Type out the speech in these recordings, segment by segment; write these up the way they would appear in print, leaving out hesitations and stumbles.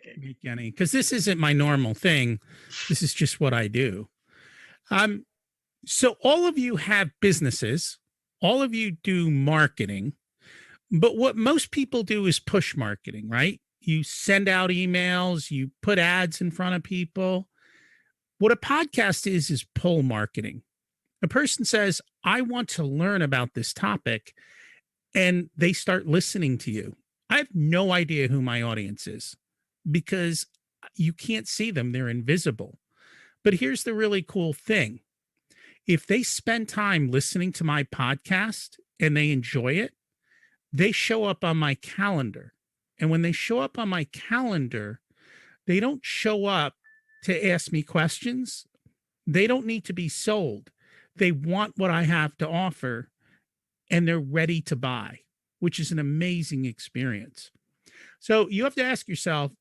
making. make any, because this isn't my normal thing. This is just what I do. So all of you have businesses, all of you do marketing, but what most people do is push marketing, right? You send out emails, you put ads in front of people. What a podcast is pull marketing. A person says, I want to learn about this topic, and they start listening to you. I have no idea who my audience is because you can't see them. They're invisible. But here's the really cool thing. If they spend time listening to my podcast and they enjoy it, they show up on my calendar. And when they show up on my calendar, they don't show up to ask me questions. They don't need to be sold. They want what I have to offer, and they're ready to buy, which is an amazing experience. So you have to ask yourself,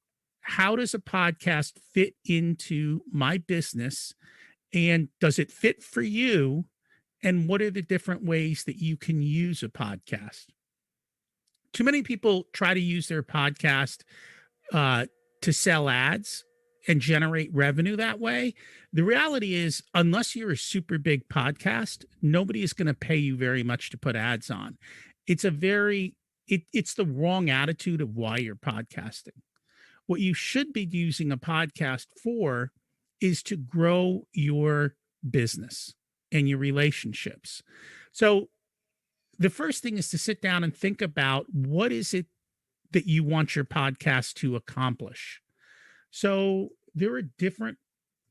how does a podcast fit into my business? And does it fit for you? And what are the different ways that you can use a podcast? Too many people try to use their podcast to sell ads and generate revenue that way. The reality is, unless you're a super big podcast, nobody is going to pay you very much to put ads on. It's it's the wrong attitude of why you're podcasting. What you should be using a podcast for is to grow your business and your relationships. So the first thing is to sit down and think about, what is it that you want your podcast to accomplish? So there are different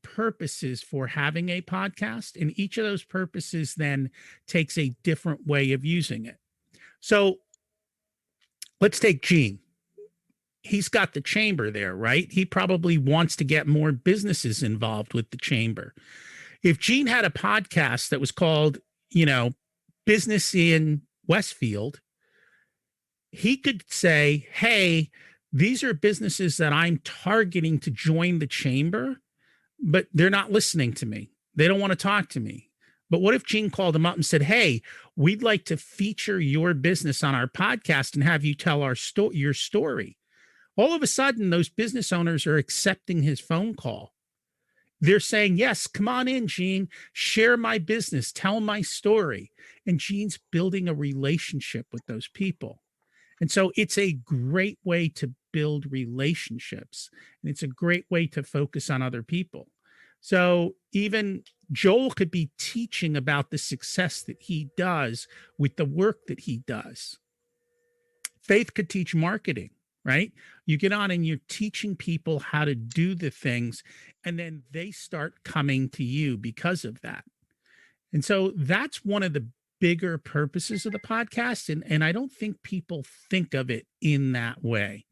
purposes for having a podcast, and each of those purposes then takes a different way of using it. So let's take Gene. He's got the chamber there, right? He probably wants to get more businesses involved with the chamber. If Gene had a podcast that was called, Business in Westfield, he could say, hey, these are businesses that I'm targeting to join the chamber, but they're not listening to me. They don't want to talk to me. But what if Gene called him up and said, hey, we'd like to feature your business on our podcast and have you tell your story? All of a sudden, those business owners are accepting his phone call. They're saying, yes, come on in, Gene, share my business, tell my story. And Gene's building a relationship with those people. And so it's a great way to build relationships. And it's a great way to focus on other people. So even Joel could be teaching about the success that he does with the work that he does. Faith could teach marketing, right? You get on and you're teaching people how to do the things, and then they start coming to you because of that. And so that's one of the bigger purposes of the podcast. And I don't think people think of it in that way.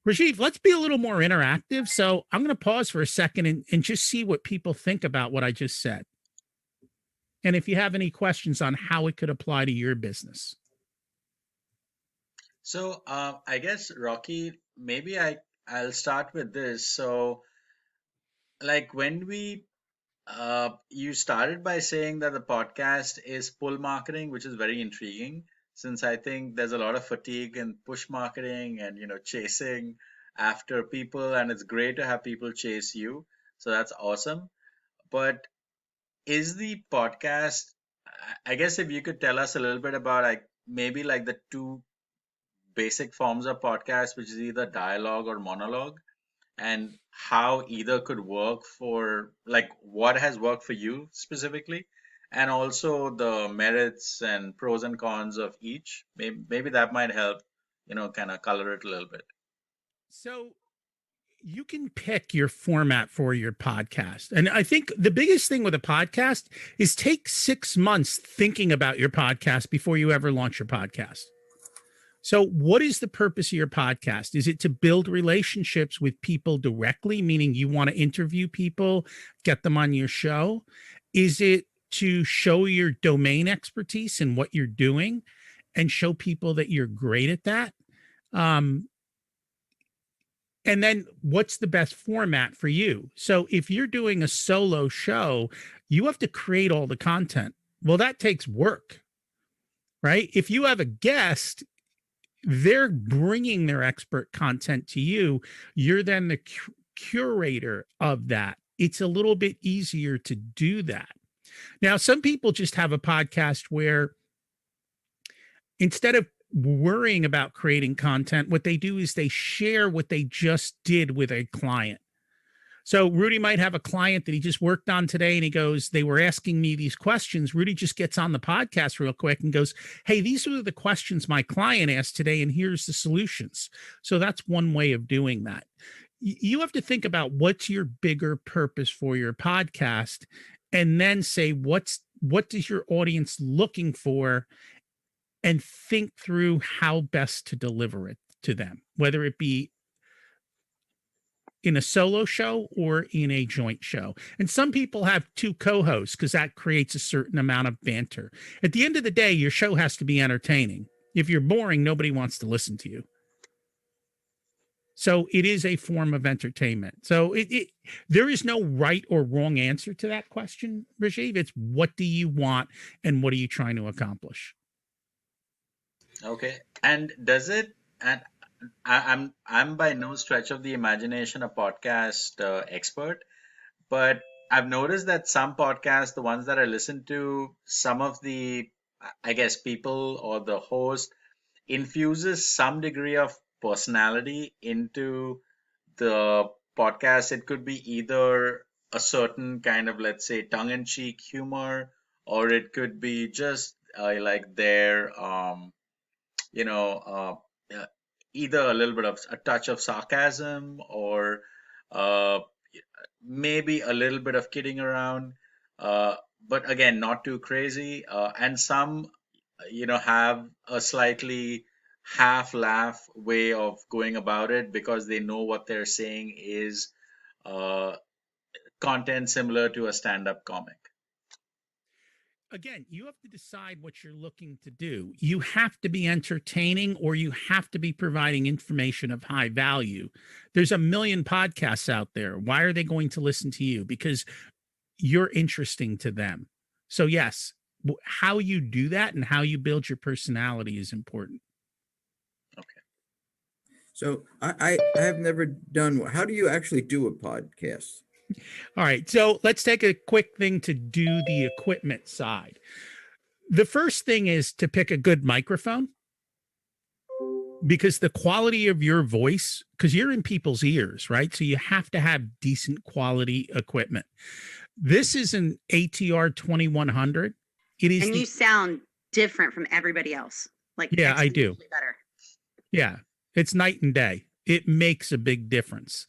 Rajiv, let's be a little more interactive. So I'm going to pause for a second and just see what people think about what I just said. And if you have any questions on how it could apply to your business. So I guess, Rocky, maybe I'll start with this. So like when you started by saying that the podcast is pull marketing, which is very intriguing, since I think there's a lot of fatigue in push marketing and chasing after people, and it's great to have people chase you. So that's awesome. But is the podcast, I guess if you could tell us a little bit about maybe the two basic forms of podcast, which is either dialogue or monologue, and how either could work for what has worked for you specifically, and also the merits and pros and cons of each. Maybe that might help, kind of color it a little bit. So you can pick your format for your podcast. And I think the biggest thing with a podcast is take 6 months thinking about your podcast before you ever launch your podcast. So what is the purpose of your podcast? Is it to build relationships with people directly, meaning you want to interview people, get them on your show? Is it to show your domain expertise and what you're doing and show people that you're great at that? And then what's the best format for you? So if you're doing a solo show, you have to create all the content. Well, that takes work, right? If you have a guest, they're bringing their expert content to you. You're then the curator of that. It's a little bit easier to do that. Now, some people just have a podcast where instead of worrying about creating content, what they do is they share what they just did with a client. So Rudy might have a client that he just worked on today, and he goes, they were asking me these questions. Rudy just gets on the podcast real quick and goes, hey, these are the questions my client asked today, and here's the solutions. So that's one way of doing that. You have to think about what's your bigger purpose for your podcast, and then say, what is your audience looking for, and think through how best to deliver it to them, whether it be in a solo show or in a joint show. And some people have two co-hosts because that creates a certain amount of banter. At the end of the day, your show has to be entertaining. If you're boring, nobody wants to listen to you. So it is a form of entertainment. So there is no right or wrong answer to that question, Rajiv. It's what do you want and what are you trying to accomplish? Okay. And does it, and I'm by no stretch of the imagination a podcast expert, but I've noticed that some podcasts, the ones that I listen to, some of the, I guess, people or the host infuses some degree of personality into the podcast. It could be either a certain kind of, let's say, tongue-in-cheek humor, or it could be just like their, you know, uh, either a little bit of a touch of sarcasm or uh, maybe a little bit of kidding around, but again, not too crazy. And some, have a slightly half laugh way of going about it because they know what they're saying is uh, content similar to a stand-up comic. Again, you have to decide what you're looking to do. You have to be entertaining or you have to be providing information of high value. There's a million podcasts out there. Why are they going to listen to you? Because you're interesting to them. So, yes, how you do that and how you build your personality is important. Okay. So I have never done. How do you actually do a podcast? All right. So let's take a quick thing to do the equipment side. The first thing is to pick a good microphone because the quality of your voice, because you're in people's ears, right? So you have to have decent quality equipment. This is an ATR 2100. It is. And you sound different from everybody else. Like, yeah, I do. Better. Yeah, it's night and day. It makes a big difference.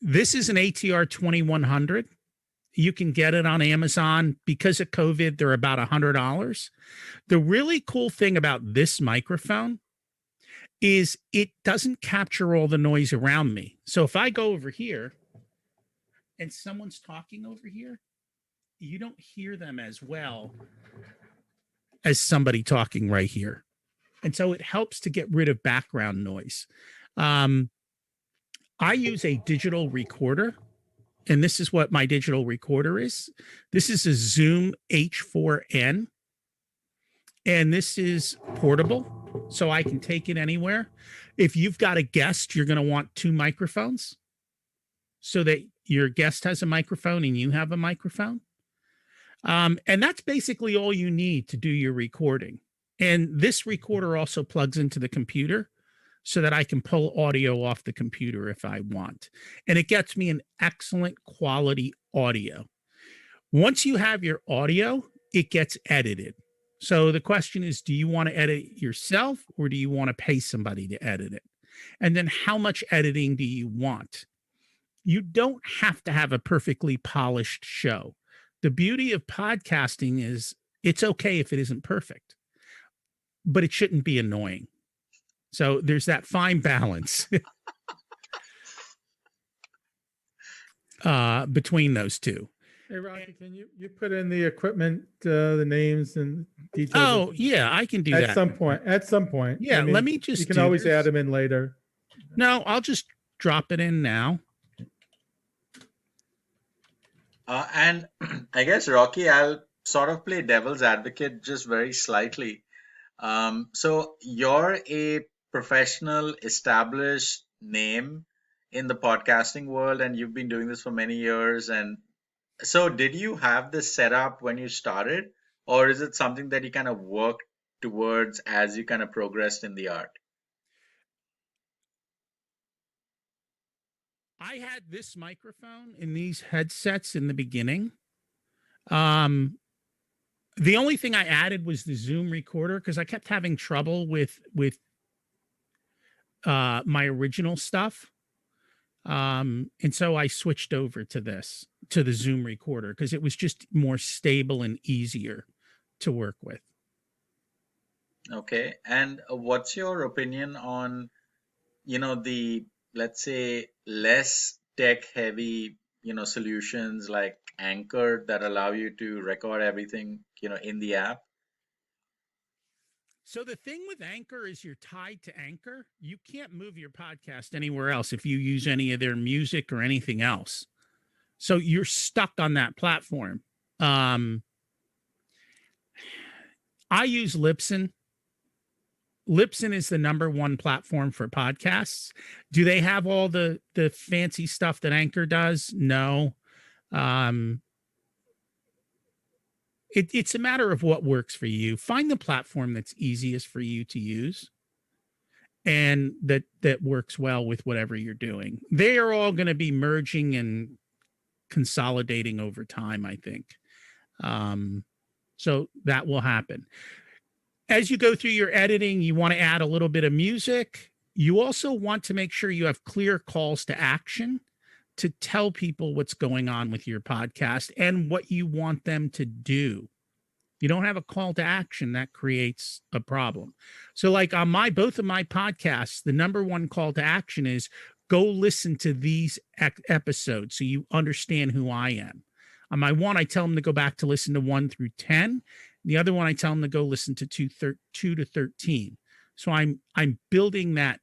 This is an ATR 2100. You can get it on Amazon. Because of COVID, they're about $100. The really cool thing about this microphone is it doesn't capture all the noise around me. So if I go over here and someone's talking over here, you don't hear them as well as somebody talking right here. And so it helps to get rid of background noise. I use a digital recorder, and this is what my digital recorder is. This is a Zoom H4n, and this is portable, so I can take it anywhere. If you've got a guest, you're going to want two microphones so that your guest has a microphone and you have a microphone. And that's basically all you need to do your recording. And this recorder also plugs into the computer so that I can pull audio off the computer if I want. And it gets me an excellent quality audio. Once you have your audio, it gets edited. So the question is, do you want to edit it yourself or do you want to pay somebody to edit it? And then how much editing do you want? You don't have to have a perfectly polished show. The beauty of podcasting is it's okay if it isn't perfect, but it shouldn't be annoying. So there's that fine balance between those two. Hey, Rocky, can you put in the equipment, the names and details? Oh, yeah, I can do that. At some point. Yeah, I mean, let me just you can always add them in later. No, I'll just drop it in now. And I guess, Rocky, I'll sort of play devil's advocate just very slightly. So you're a professional, established name in the podcasting world, and you've been doing this for many years. And so, did you have this set up when you started, or is it something that you kind of worked towards as you kind of progressed in the art? I had this microphone in these headsets in the beginning. The only thing I added was the Zoom recorder because I kept having trouble with my original stuff. And so I switched over to the Zoom recorder because it was just more stable and easier to work with. Okay. And what's your opinion on, the, let's say, less tech heavy, solutions like Anchor that allow you to record everything, in the app? So the thing with Anchor is you're tied to Anchor. You can't move your podcast anywhere else if you use any of their music or anything else. So you're stuck on that platform. I use Libsyn. Libsyn is the #1 platform for podcasts. Do they have all the fancy stuff that Anchor does? No. It's a matter of what works for you. Find the platform that's easiest for you to use and that works well with whatever you're doing. They are all going to be merging and consolidating over time, I think. So that will happen. As you go through your editing, you want to add a little bit of music. You also want to make sure you have clear calls to action to tell people what's going on with your podcast and what you want them to do. You don't have a call to action, that creates a problem. So like on both of my podcasts, the #1 call to action is go listen to these episodes so you understand who I am. On my one, I tell them to go back to listen to 1 through 10. The other one, I tell them to go listen to 2 to 13. So I'm building that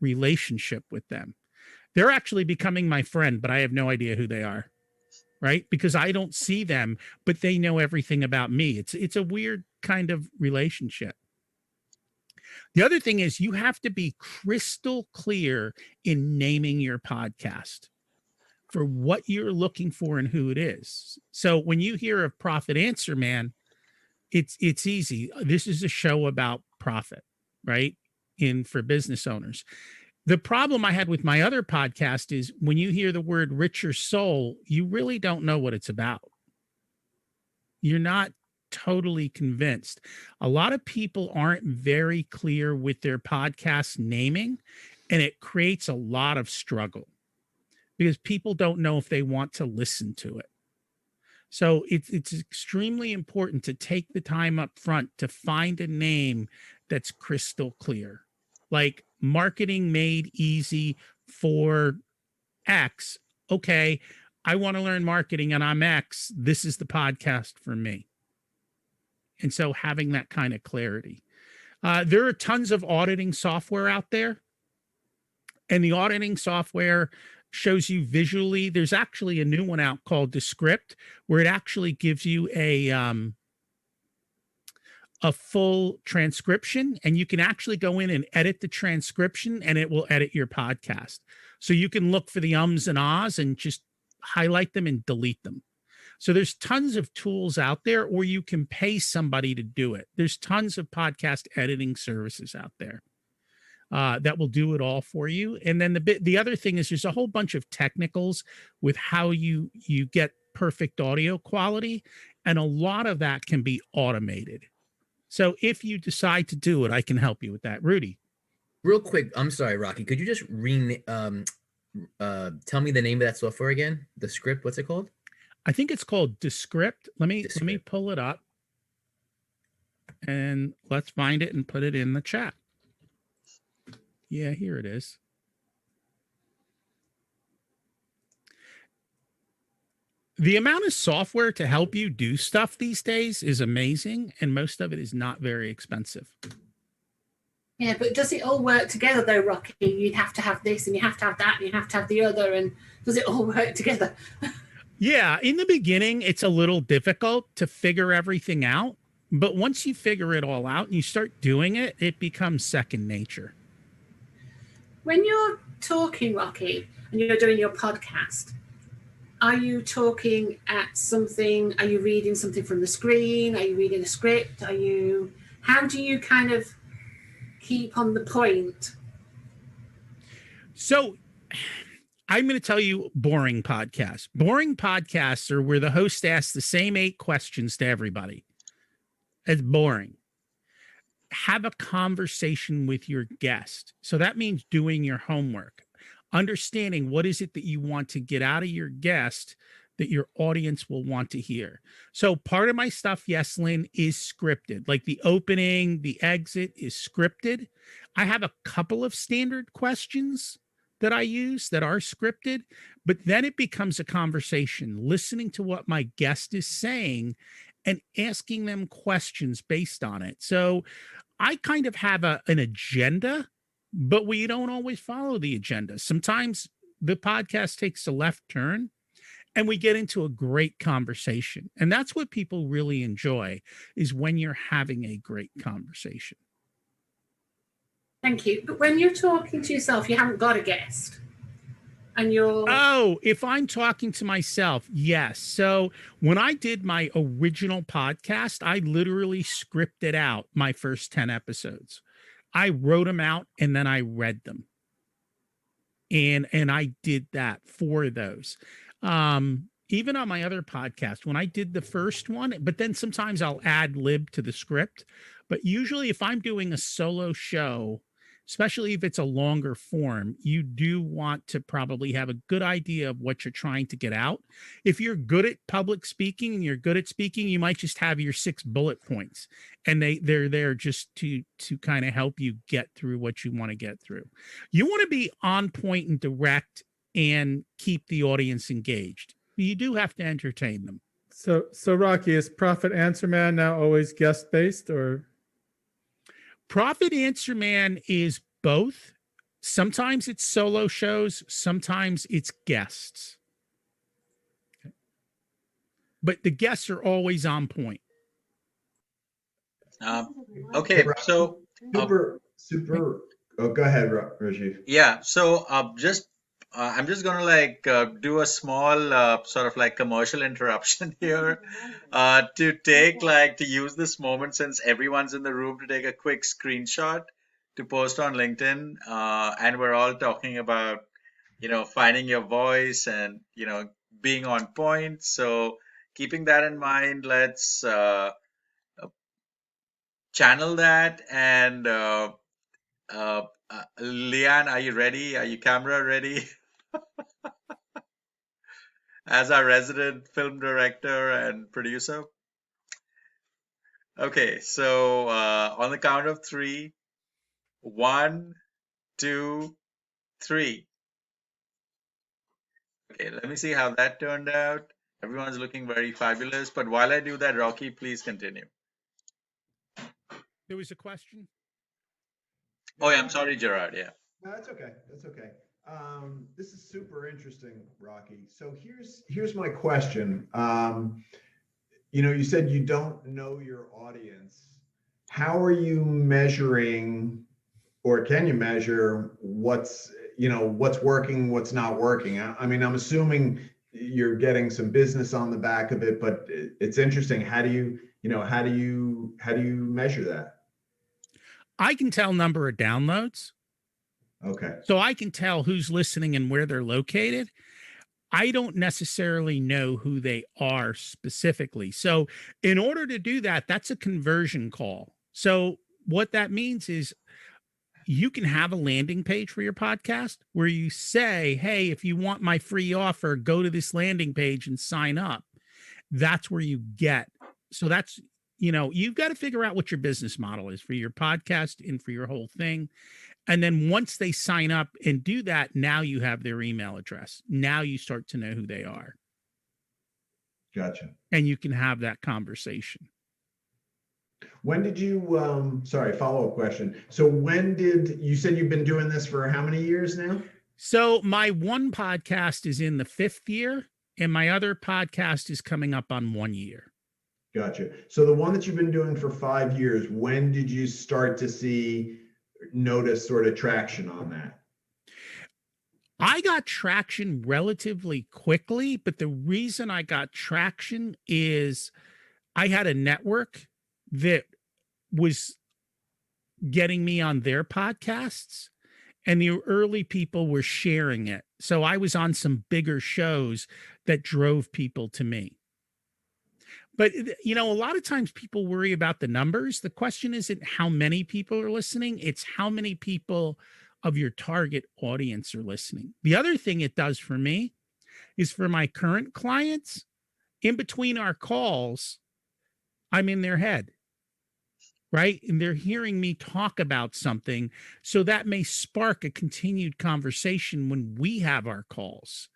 relationship with them. They're actually becoming my friend, but I have no idea who they are, right? Because I don't see them, but they know everything about me. It's a weird kind of relationship. The other thing is you have to be crystal clear in naming your podcast for what you're looking for and who it is. So when you hear of Profit Answer Man, it's easy. This is a show about profit, right? For business owners. The problem I had with my other podcast is when you hear the word richer soul, you really don't know what it's about. You're not totally convinced. A lot of people aren't very clear with their podcast naming, and it creates a lot of struggle because people don't know if they want to listen to it. So it's extremely important to take the time up front to find a name that's crystal clear. Like Marketing Made Easy for X. Okay, I want to learn marketing and I'm X. This is the podcast for me. And so having that kind of clarity. There are tons of auditing software out there. And the auditing software shows you visually. There's actually a new one out called Descript, where it actually gives you a full transcription, and you can actually go in and edit the transcription, and it will edit your podcast. So you can look for the ums and ahs and just highlight them and delete them. So there's tons of tools out there, or you can pay somebody to do it. There's tons of podcast editing services out there that will do it all for you. And then the other thing is there's a whole bunch of technicals with how you get perfect audio quality, and a lot of that can be automated. So if you decide to do it, I can help you with that. Rudy. Real quick, I'm sorry, Rocky. Could you just tell me the name of that software again? The script, what's it called? I think it's called Descript. Let me Descript. pull it up and let's find it and put it in the chat. Yeah, here it is. The amount of software to help you do stuff these days is amazing, and most of it is not very expensive. Yeah, but does it all work together though, Rocky? You'd have to have this and you have to have that and you have to have the other, and does it all work together? Yeah, in the beginning, it's a little difficult to figure everything out, but once you figure it all out and you start doing it, it becomes second nature. When you're talking, Rocky, and you're doing your podcast, are you talking at something? Are you reading something from the screen? Are you reading a script? How do you kind of keep on the point? So I'm going to tell you boring podcasts. Boring podcasts are where the host asks the same 8 questions to everybody. It's boring. Have a conversation with your guest. So that means doing your homework, understanding what is it that you want to get out of your guest that your audience will want to hear. So part of my stuff, yes, Lynn, is scripted. Like the opening, the exit is scripted. I have a couple of standard questions that I use that are scripted, but then it becomes a conversation, listening to what my guest is saying and asking them questions based on it. So I kind of have an agenda, but we don't always follow the agenda. Sometimes the podcast takes a left turn and we get into a great conversation. And that's what people really enjoy, is when you're having a great conversation. Thank you. But when you're talking to yourself, you haven't got a guest. And you're If I'm talking to myself, yes. So when I did my original podcast, I literally scripted out my first 10 episodes. I wrote them out and then I read them. And I did that for those. Even on my other podcast, when I did the first one, but then sometimes I'll ad lib to the script. But usually if I'm doing a solo show, especially if it's a longer form, you do want to probably have a good idea of what you're trying to get out. If you're good at public speaking and you're good at speaking, you might just have your 6 bullet points, and they're there just to kind of help you get through what you want to get through. You want to be on point and direct and keep the audience engaged. You do have to entertain them. So Rocky, is Profit Answer Man now always guest based, or? Profit Answer Man is both. Sometimes it's solo shows, sometimes it's guests. Okay. But the guests are always on point. Okay, so super. Oh, go ahead, Rajiv. yeah, so I'm just gonna do a small sort of like commercial interruption here to use this moment, since everyone's in the room, to take a quick screenshot to post on LinkedIn, and we're all talking about finding your voice and being on point. So keeping that in mind, let's channel that. And Leanne, are you ready? Are you camera ready? As our resident film director and producer. Okay, so on the count of 3, 1, 2, 3. Okay, let me see how that turned out. Everyone's looking very fabulous. But while I do that, Rocky, please continue. There was a question? Oh, yeah, I'm sorry, Gerard. Yeah. No, that's okay. That's okay. This is super interesting, Rocky. So here's my question. You said you don't know your audience. How are you measuring, or can you measure what's working, what's not working? I mean, I'm assuming you're getting some business on the back of it, but it's interesting. How do you measure that? I can tell number of downloads. Okay. So I can tell who's listening and where they're located. I don't necessarily know who they are specifically. So in order to do that, that's a conversion call. So what that means is you can have a landing page for your podcast where you say, hey, if you want my free offer, go to this landing page and sign up. That's where you get. So that's, you've got to figure out what your business model is for your podcast and for your whole thing. And then once they sign up and do that, now you have their email address. Now you start to know who they are. Gotcha. And you can have that conversation. When did you, sorry, follow-up question. So you said you've been doing this for how many years now? So my one podcast is in the 5th year, and my other podcast is coming up on 1 year. Gotcha. So the one that you've been doing for 5 years, when did you start to notice sort of traction on that? I got traction relatively quickly, but the reason I got traction is I had a network that was getting me on their podcasts, and the early people were sharing it. So I was on some bigger shows that drove people to me. But, you know, a lot of times people worry about the numbers. The question isn't how many people are listening, it's how many people of your target audience are listening. The other thing it does for me is for my current clients, in between our calls, I'm in their head, right? And they're hearing me talk about something. So that may spark a continued conversation when we have our calls.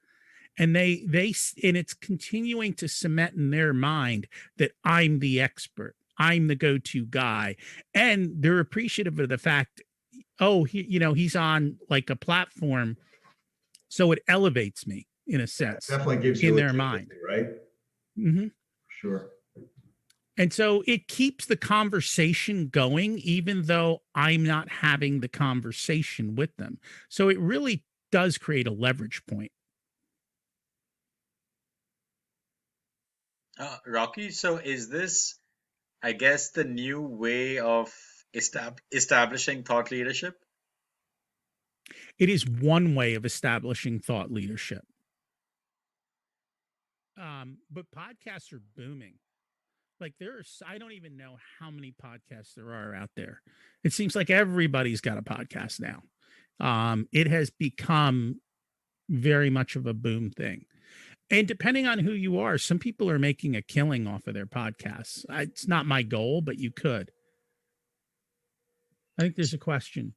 And and it's continuing to cement in their mind that I'm the expert, I'm the go-to guy. And they're appreciative of the fact, oh, he's on like a platform. So it elevates me in a sense, Definitely gives you in their legitimacy, mind. right? Mm-hmm. Sure. And so it keeps the conversation going, even though I'm not having the conversation with them. So it really does create a leverage point. Rocky, so is this, I guess, the new way of establishing thought leadership? It is one way of establishing thought leadership. But podcasts are booming. Like I don't even know how many podcasts there are out there. It seems like everybody's got a podcast now. It has become very much of a boom thing. And depending on who you are, some people are making a killing off of their podcasts. It's not my goal, but you could. I think there's a question.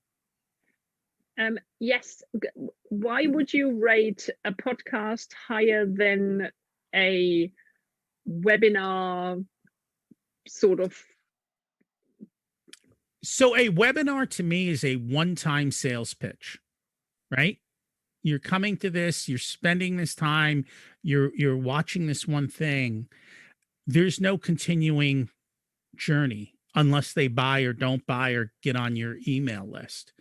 Yes. Why would you rate a podcast higher than a webinar sort of? So a webinar to me is a one-time sales pitch, right? You're coming to this, you're spending this time, you're watching this one thing. There's no continuing journey unless they buy or don't buy or get on your email list.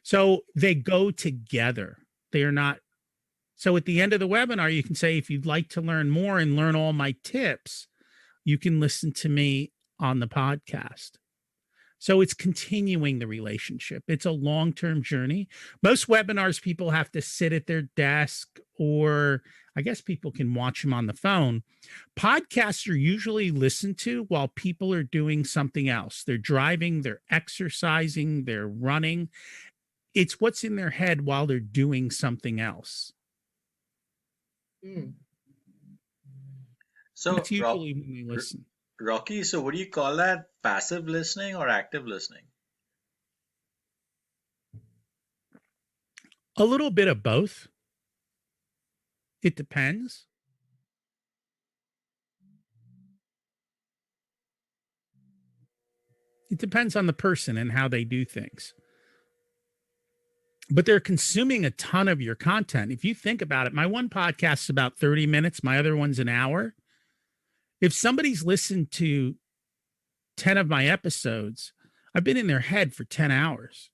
So they go together. They are not. So at the end of the webinar, you can say, if you'd like to learn more and learn all my tips, you can listen to me on the podcast. So it's continuing the relationship. It's a long-term journey. Most webinars, people have to sit at their desk, or I guess people can watch them on the phone. Podcasts are usually listened to while people are doing something else. They're driving, they're exercising, they're running. It's what's in their head while they're doing something else. So, That's usually when they listen. Rocky, so would you call that passive listening or active listening? A little bit of both. It depends. It depends on the person and how they do things. But they're consuming a ton of your content. If you think about it, my one podcast is about 30 minutes. My other one's an hour. If somebody's listened to 10 of my episodes, I've been in their head for 10 hours.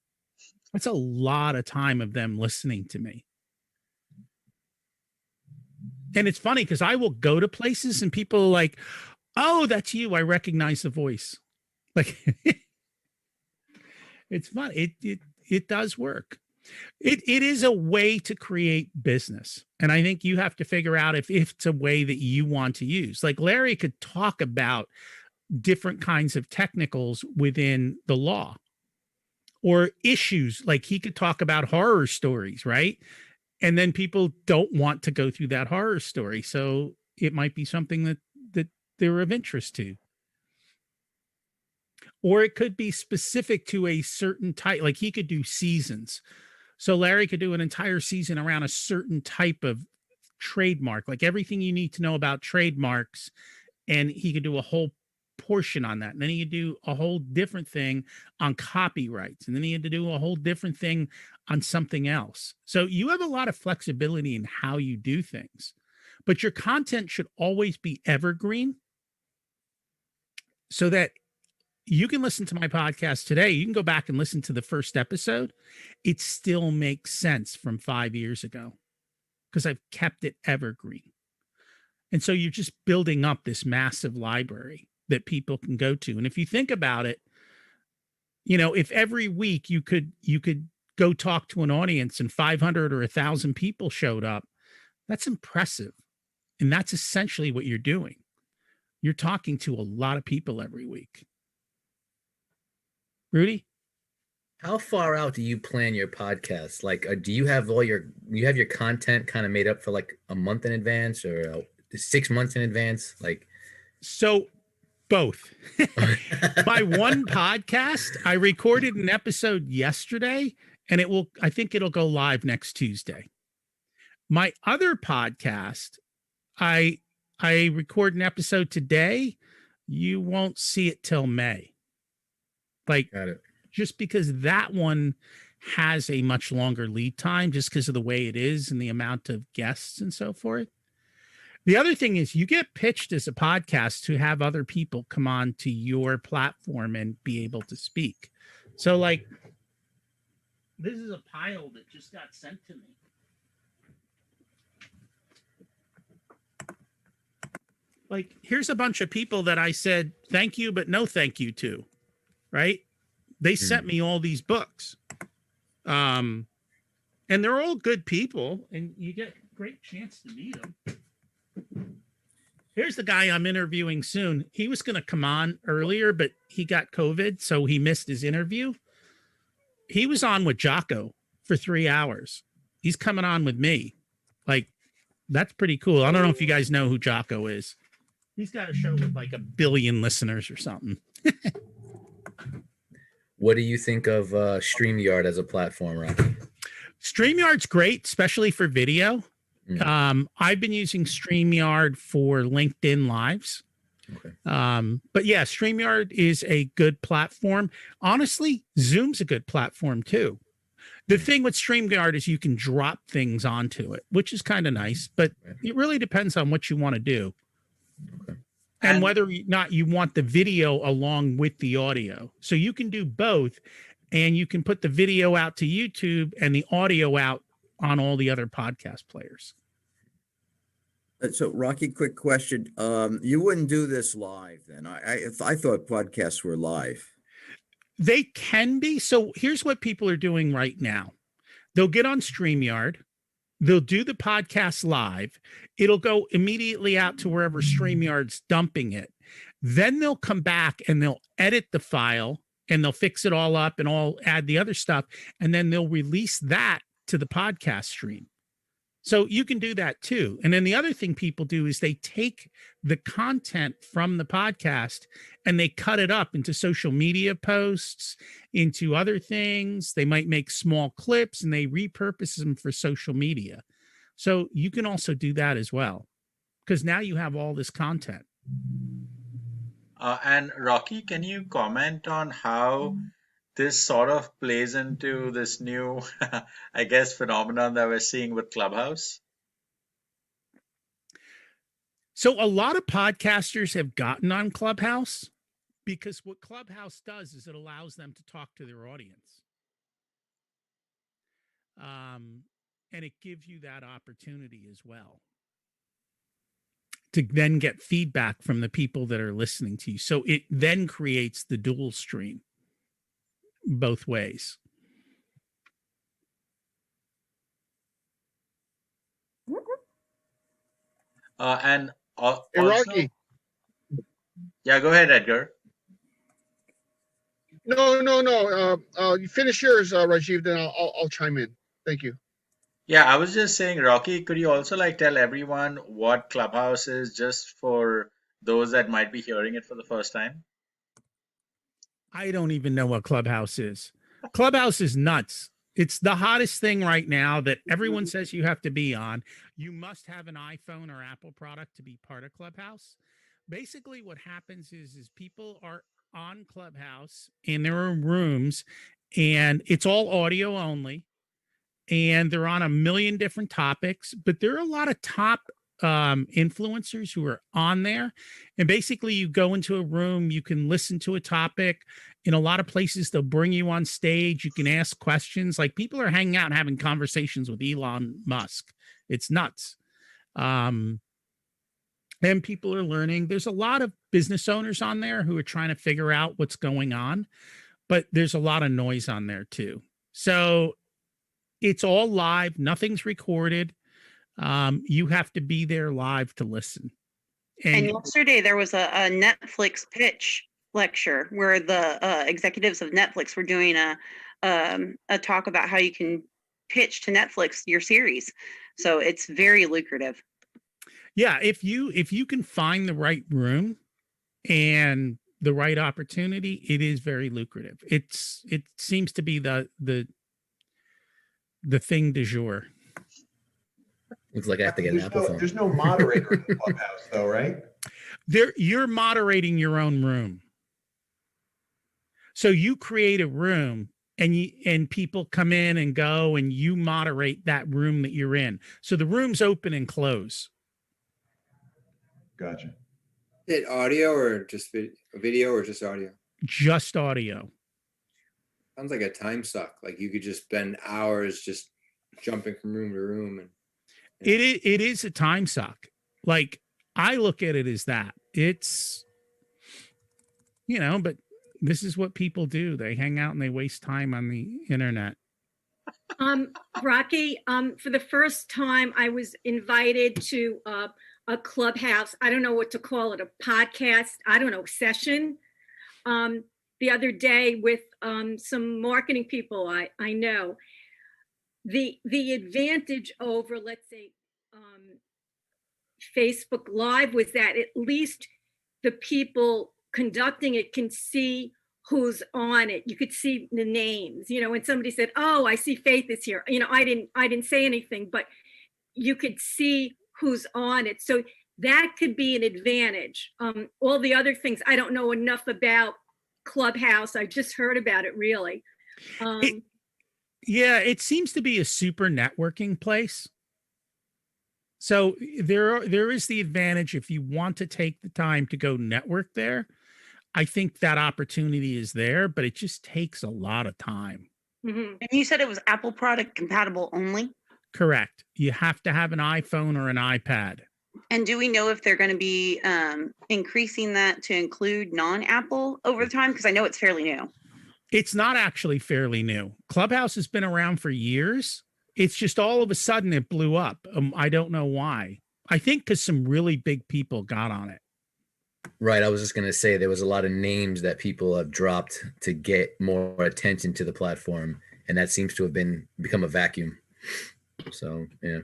That's a lot of time of them listening to me. And it's funny because I will go to places and people are like, oh, that's you. I recognize the voice. Like, it's fun. It does work. It is a way to create business. And I think you have to figure out if it's a way that you want to use. Like Larry could talk about different kinds of technicals within the law or issues. Like he could talk about horror stories, right? And then people don't want to go through that horror story. So it might be something that they're of interest to. Or it could be specific to a certain type, like he could do seasons. So Larry could do an entire season around a certain type of trademark, like everything you need to know about trademarks. And he could do a whole portion on that. And then he could do a whole different thing on copyrights. And then he had to do a whole different thing on something else. So you have a lot of flexibility in how you do things, but your content should always be evergreen so that you can listen to my podcast today. You can go back and listen to the first episode. It still makes sense from 5 years ago because I've kept it evergreen. And so you're just building up this massive library that people can go to. And if you think about it, you know, if every week you could go talk to an audience and 500 or 1,000 people showed up, that's impressive. And that's essentially what you're doing. You're talking to a lot of people every week. Rudy? How far out do you plan your podcast? Like, do you have your content kind of made up for like a month in advance or 6 months in advance? Like, so both. My one podcast, I recorded an episode yesterday, and I think it'll go live next Tuesday. My other podcast, I record an episode today. You won't see it till May. Like, got it. Just because that one has a much longer lead time, just because of the way it is and the amount of guests and so forth. The other thing is you get pitched as a podcast to have other people come on to your platform and be able to speak. So like, this is a pile that just got sent to me. Like, here's a bunch of people that I said, thank you, but no thank you to, right? They sent me all these books. And they're all good people, and you get a great chance to meet them. Here's the guy I'm interviewing soon. He was going to come on earlier, but he got COVID, so he missed his interview. He was on with Jocko for 3 hours. He's coming on with me. Like, that's pretty cool. I don't know if you guys know who Jocko is. He's got a show with like 1 billion listeners or something. What do you think of StreamYard as a platform, Rocky? StreamYard's great, especially for video. I've been using StreamYard for LinkedIn Lives. Okay. But yeah, StreamYard is a good platform. Honestly, Zoom's a good platform too. The thing with StreamYard is you can drop things onto it, which is kind of nice, but it really depends on what you want to do. Okay. And whether or not you want the video along with the audio. So you can do both, and you can put the video out to YouTube and the audio out on all the other podcast players. So, Rocky, quick question. You wouldn't do this live then? I thought podcasts were live. They can be. So here's what people are doing right now. They'll get on StreamYard. They'll do the podcast live. It'll go immediately out to wherever StreamYard's dumping it. Then they'll come back and they'll edit the file and they'll fix it all up and all add the other stuff. And then they'll release that to the podcast stream. So you can do that too. And then the other thing people do is they take the content from the podcast and they cut it up into social media posts, into other things. They might make small clips and they repurpose them for social media. So you can also do that as well, because now you have all this content. And Rocky, can you comment on how this sort of plays into this new, I guess, phenomenon that we're seeing with Clubhouse? So a lot of podcasters have gotten on Clubhouse because what Clubhouse does is it allows them to talk to their audience. And it gives you that opportunity as well to then get feedback from the people that are listening to you. So it then creates the dual stream both ways. And Hey, also, Rocky. yeah, go ahead, Edgar. No. You finish yours, Rajiv. Then I'll chime in. Thank you. Yeah, I was just saying, Rocky, could you also like tell everyone what Clubhouse is, just for those that might be hearing it for the first time? I don't even know what Clubhouse is. Clubhouse is nuts. It's the hottest thing right now that everyone says you have to be on. You must have an iPhone or Apple product to be part of Clubhouse. Basically, what happens is people are on Clubhouse and there are rooms and it's all audio only. And they're on a million different topics, but there are a lot of top influencers who are on there. And basically you go into a room, you can listen to a topic. In a lot of places, they'll bring you on stage. You can ask questions. Like, people are hanging out and having conversations with Elon Musk. It's nuts. And people are learning. There's a lot of business owners on there who are trying to figure out what's going on, but there's a lot of noise on there too. So it's all live. Nothing's recorded. You have to be there live to listen. And yesterday there was a Netflix pitch lecture where the executives of Netflix were doing a talk about how you can pitch to Netflix your series. So it's very lucrative. Yeah, if you can find the right room and the right opportunity, it is very lucrative. It seems to be the thing du jour. Looks like I have to get an Apple phone. There's no moderator in the Clubhouse, though, right? You're moderating your own room. So you create a room and people come in and go, and you moderate that room that you're in. So the rooms open and close. Gotcha. Is it audio or just video or just audio? Just audio. Sounds like a time suck. Like you could just spend hours just jumping from room to room. And it is a time suck. Like, I look at it as that. It's, but this is what people do. They hang out and they waste time on the internet. Rocky, for the first time I was invited to a Clubhouse, I don't know what to call it, a podcast, I don't know, session, the other day with some marketing people I know. The advantage over, let's say, Facebook Live was that at least the people conducting it can see who's on it. You could see the names, when somebody said, "Oh, I see Faith is here." I didn't say anything, but you could see who's on it. So that could be an advantage. All the other things, I don't know enough about Clubhouse. I just heard about it, really. It seems to be a super networking place. So there is the advantage if you want to take the time to go network there. I think that opportunity is there, but it just takes a lot of time. Mm-hmm. And you said it was Apple product compatible only? Correct. You have to have an iPhone or an iPad. And do we know if they're going to be increasing that to include non-Apple over the time? Because I know it's fairly new. It's not actually fairly new. Clubhouse has been around for years. It's just all of a sudden it blew up. I don't know why. I think because some really big people got on it. Right. I was just going to say there was a lot of names that people have dropped to get more attention to the platform. And that seems to have become a vacuum. So, yeah.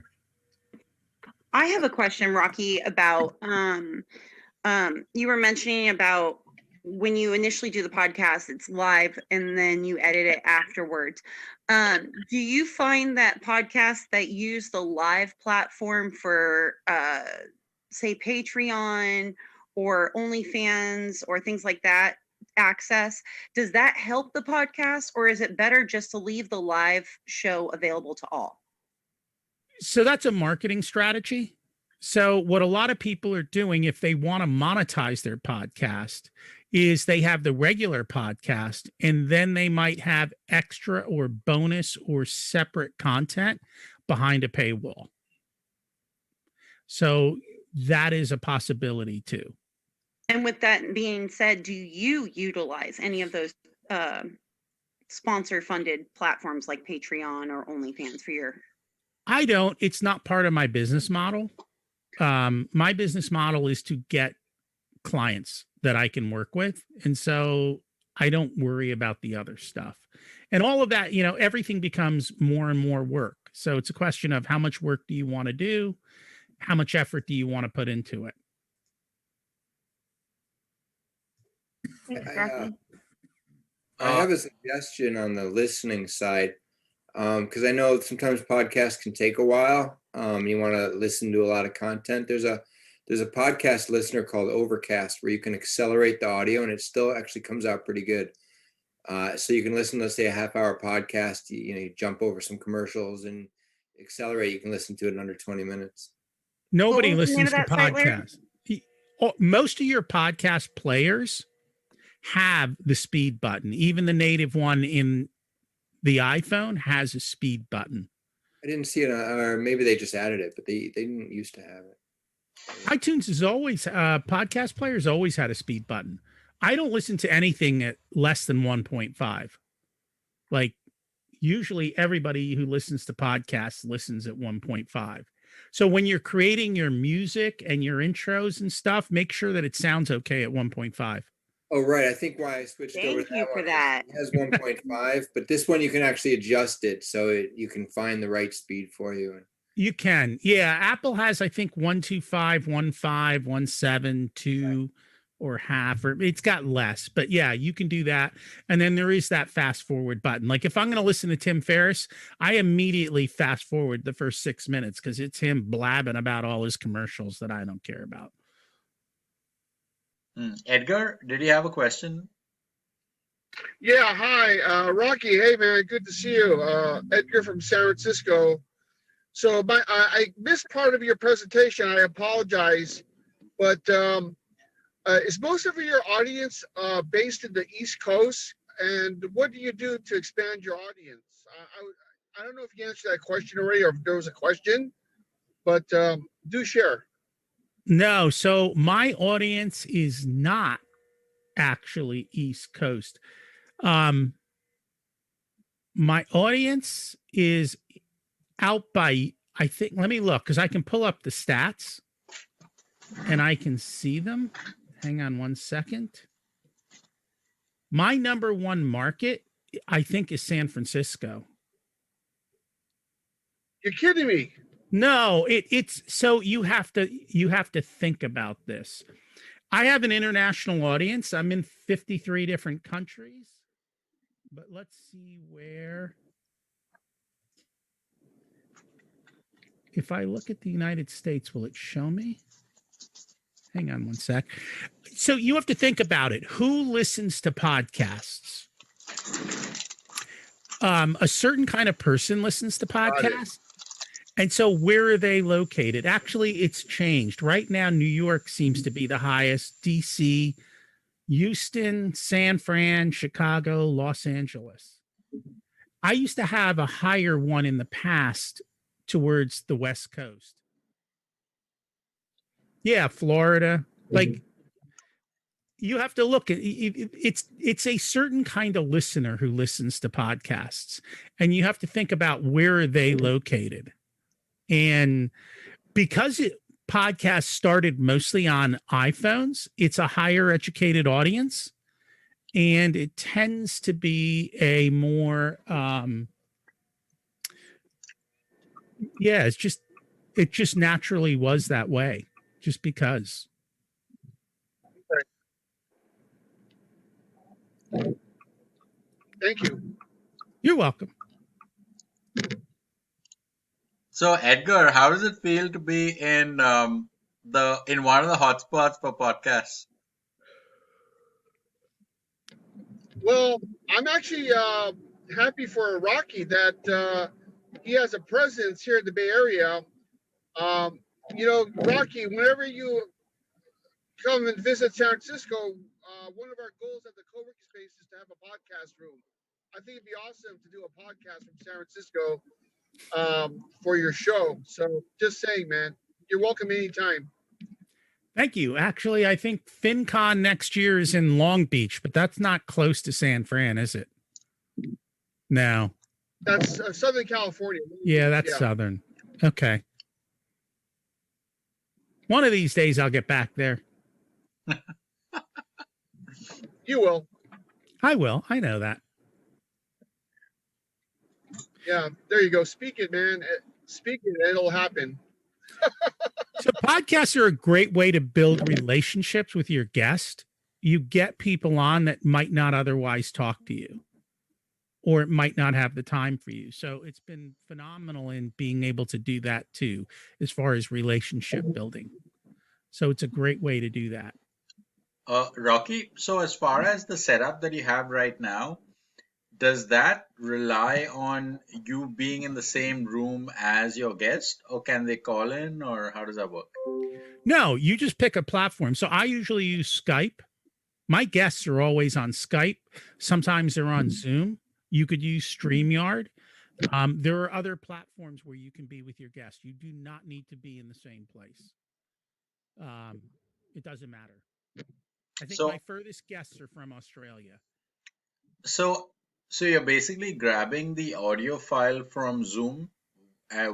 I have a question, Rocky, about you were mentioning about when you initially do the podcast, it's live and then you edit it afterwards. Do you find that podcasts that use the live platform for, say, Patreon or OnlyFans or things like that access, does that help the podcast, or is it better just to leave the live show available to all? So that's a marketing strategy. So what a lot of people are doing, if they want to monetize their podcast, is they have the regular podcast and then they might have extra or bonus or separate content behind a paywall. So that is a possibility too. And with that being said, do you utilize any of those sponsor funded platforms like Patreon or OnlyFans for your? I don't. It's not part of my business model. My business model is to get clients that I can work with. And so I don't worry about the other stuff. And all of that, everything becomes more and more work. So it's a question of how much work do you want to do? How much effort do you want to put into it? I have a suggestion on the listening side, because I know sometimes podcasts can take a while. You want to listen to a lot of content. There's a podcast listener called Overcast where you can accelerate the audio and it still actually comes out pretty good. So you can listen to, say, a half-hour podcast. You jump over some commercials and accelerate. You can listen to it in under 20 minutes. Nobody What was the name listens of to that site, Larry? podcasts. Most of your podcast players have the speed button. Even the native one in the iPhone has a speed button. I didn't see it, or maybe they just added it, but they didn't used to have it. iTunes is always podcast players always had a speed button. I don't listen to anything at less than 1.5. Like usually everybody who listens to podcasts listens at 1.5. So when you're creating your music and your intros and stuff, make sure that it sounds okay at 1.5. Oh, right. I think why I switched over to Thank you that for one that. is it has 1.5, but this one you can actually adjust it so you can find the right speed for you. You can. Yeah, Apple has I think 125, 15, 17, 2 or half, or it's got less, but yeah, you can do that. And then there is that fast forward button. Like if I'm going to listen to Tim Ferriss, I immediately fast forward the first 6 minutes because it's him blabbing about all his commercials that I don't care about. Edgar, did you have a question? Yeah, hi, Rocky. Hey, man, good to see you. Edgar from San Francisco. So I missed part of your presentation. I apologize, but is most of your audience based in the East Coast? And what do you do to expand your audience? I don't know if you answered that question already, or if there was a question, but do share. No, so my audience is not actually East Coast. My audience is out by, I think, let me look because I can pull up the stats and I can see them. Hang on one second. My number one market, I think, is San Francisco. You're kidding me. No, it's so you have to think about this. I have an international audience. I'm in 53 different countries. But let's see where. If I look at the United States, will it show me? Hang on one sec. So you have to think about it. Who listens to podcasts? A certain kind of person listens to podcasts. And so where are they located? Actually, it's changed. Right now, New York seems to be the highest. DC, Houston, San Fran, Chicago, Los Angeles. I used to have a higher one in the past towards the West Coast. Yeah, Florida. Like you have to look at it's a certain kind of listener who listens to podcasts, and you have to think about where are they located. And because podcasts started mostly on iPhones, it's a higher educated audience, and it tends to be a more it just naturally was that way, just because. Thank you. You're welcome. So Edgar, how does it feel to be in one of the hotspots for podcasts? Well, I'm actually happy for Rocky that he has a presence here in the Bay Area. Rocky, whenever you come and visit San Francisco, one of our goals at the co-working space is to have a podcast room. I think it'd be awesome to do a podcast from San Francisco for your show. So just saying, man, you're welcome anytime. Thank you. Actually, I think FinCon next year is in Long Beach, but that's not close to San Fran, is it? No. That's Southern California. Yeah, that's Southern. Okay. One of these days I'll get back there. You will. I will. I know that. Yeah, there you go. Speak it, man. Speak it, it'll happen. So podcasts are a great way to build relationships with your guest. You get people on that might not otherwise talk to you, or it might not have the time for you. So it's been phenomenal in being able to do that too, as far as relationship building. So it's a great way to do that. Rocky, so as far as the setup that you have right now, does that rely on you being in the same room as your guest, or can they call in, or how does that work? No, you just pick a platform. So I usually use Skype. My guests are always on Skype. Sometimes they're on Zoom. You could use StreamYard. There are other platforms where you can be with your guests. You do not need to be in the same place. It doesn't matter. I think So, my furthest guests are from Australia. so, so you're basically grabbing the audio file from Zoom,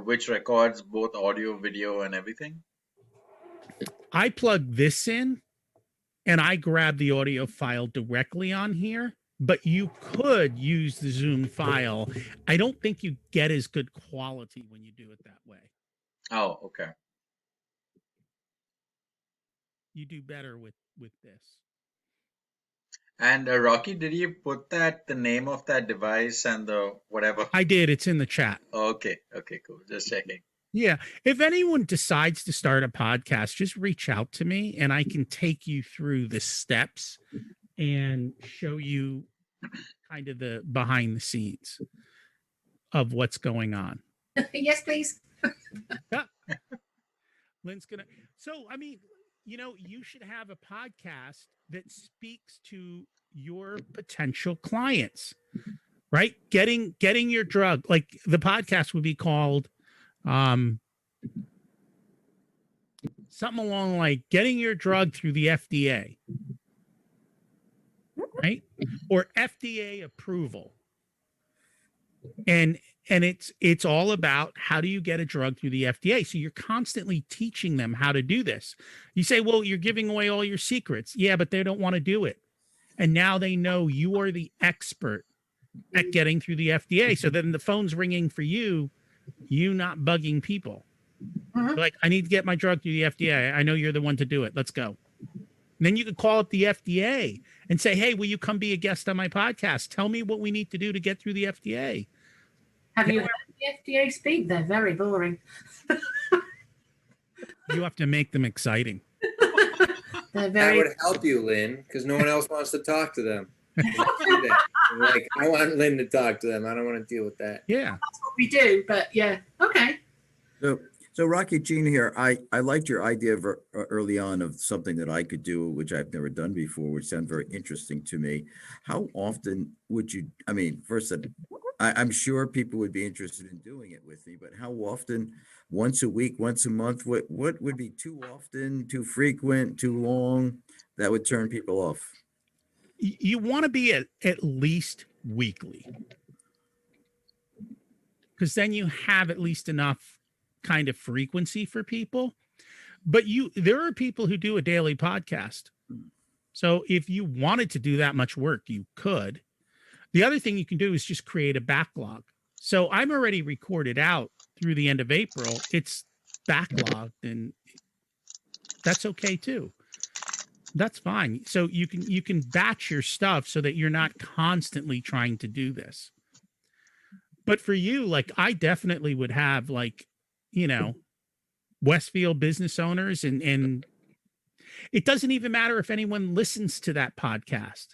which records both audio, video, and everything. I plug this in and I grab the audio file directly on here, but you could use the Zoom file. I don't think you get as good quality when you do it that way. Oh, okay. You do better with this. And Rocky, did you put the name of that device and the whatever? I did. It's in the chat. Okay, cool. Just checking. Yeah. If anyone decides to start a podcast, just reach out to me and I can take you through the steps and show you kind of the behind the scenes of what's going on. Yes, please. Yeah. Lynn's gonna. So, I mean, you should have a podcast that speaks to your potential clients, right? Getting your drug, like the podcast would be called something along like getting your drug through the FDA, right? Or FDA approval. And it's all about how do you get a drug through the FDA. So you're constantly teaching them how to do this. You say, well, you're giving away all your secrets. Yeah, but they don't want to do it. And now they know you are the expert at getting through the FDA. So then the phone's ringing for you not bugging people. Like, I need to get my drug through the FDA. I know you're the one to do it. Let's go. And then you could call up the FDA and say, hey, will you come be a guest on my podcast? Tell me what we need to do to get through the FDA. Have you heard the FDA speak? They're very boring. You have to make them exciting. That would help you, Lynn, because no one else wants to talk to them. Like, I want Lynn to talk to them. I don't want to deal with that. Yeah. That's what we do, but yeah. Okay. So Rocky, Gene here. I liked your idea of, early on of something that I could do, which I've never done before, which sounded very interesting to me. How often would you? I mean, first, I'm sure people would be interested in doing it with me, but how often? Once a week, once a month? What would be too often, too frequent, too long? That would turn people off. You want to be at least weekly, because then you have at least enough kind of frequency for people. But there are people who do a daily podcast. So if you wanted to do that much work, you could. The other thing you can do is just create a backlog. So I'm already recorded out through the end of April. It's backlogged, and that's okay too. That's fine. So you can batch your stuff so that you're not constantly trying to do this. But for you, like, I definitely would have, like, Westfield business owners, and it doesn't even matter if anyone listens to that podcast,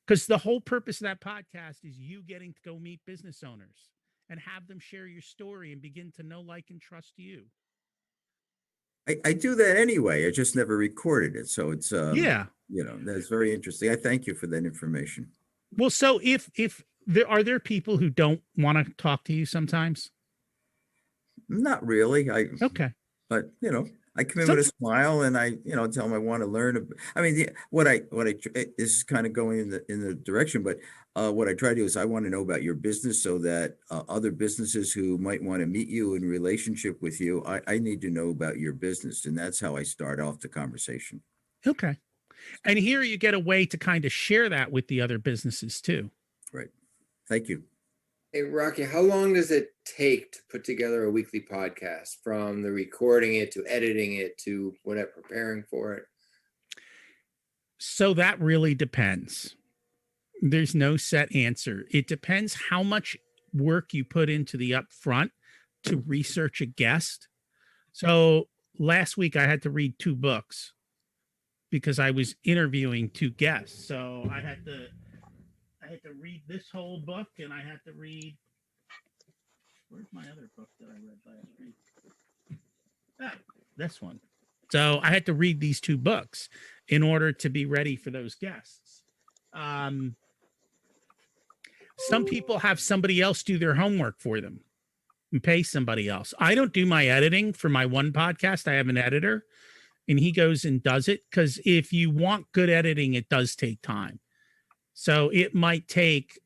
because the whole purpose of that podcast is you getting to go meet business owners and have them share your story and begin to know, like, and trust you. I do that anyway. I just never recorded it. So it's, yeah, that's very interesting. I thank you for that information. Well, so if are there people who don't want to talk to you sometimes? Not really. Okay. But, I come in with a smile and I, tell them I want to learn. I mean, this is kind of going in the direction, but what I try to do is I want to know about your business so that other businesses who might want to meet you in relationship with you, I need to know about your business. And that's how I start off the conversation. Okay. And here you get a way to kind of share that with the other businesses too. Right. Thank you. Hey, Rocky, how long does it take to put together a weekly podcast, from the recording it to editing it to whatever, preparing for it? So that really depends. There's no set answer. It depends how much work you put into the upfront to research a guest. So last week I had to read 2 books because I was interviewing 2 guests. So I had had to read this whole book, and I had to read. Where's my other book that I read last week? Ah, this one. So I had to read these two books in order to be ready for those guests. Some people have somebody else do their homework for them and pay somebody else. I don't do my editing for my one podcast. I have an editor, and he goes and does it, because if you want good editing, it does take time. So it might take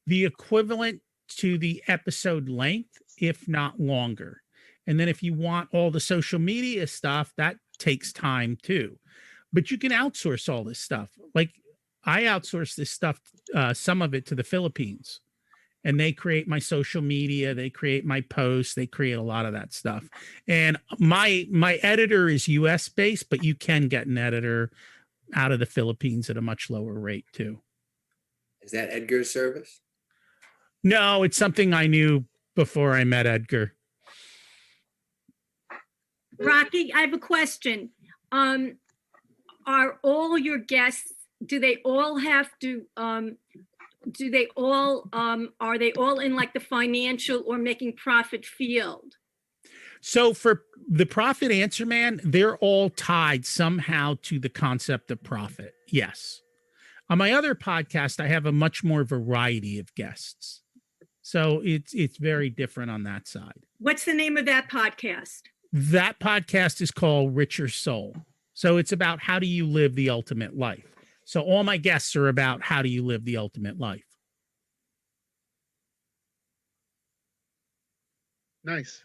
the equivalent to the episode length, if not longer. And then if you want all the social media stuff, that takes time too. But you can outsource all this stuff. Like I outsource this stuff, some of it to the Philippines, and they create my social media, they create my posts, they create a lot of that stuff. And my editor is US based, but you can get an editor out of the Philippines at a much lower rate too. Is that Edgar's service? No, it's something I knew before I met Edgar. Rocky, I have a question. Are all your guests, do they all have to, are they all in like the financial or making profit field? So for the Profit Answer Man, they're all tied somehow to the concept of profit. Yes. On my other podcast, I have a much more variety of guests. So it's very different on that side. What's the name of that podcast? That podcast is called Richer Soul. So it's about how do you live the ultimate life. So all my guests are about how do you live the ultimate life. Nice.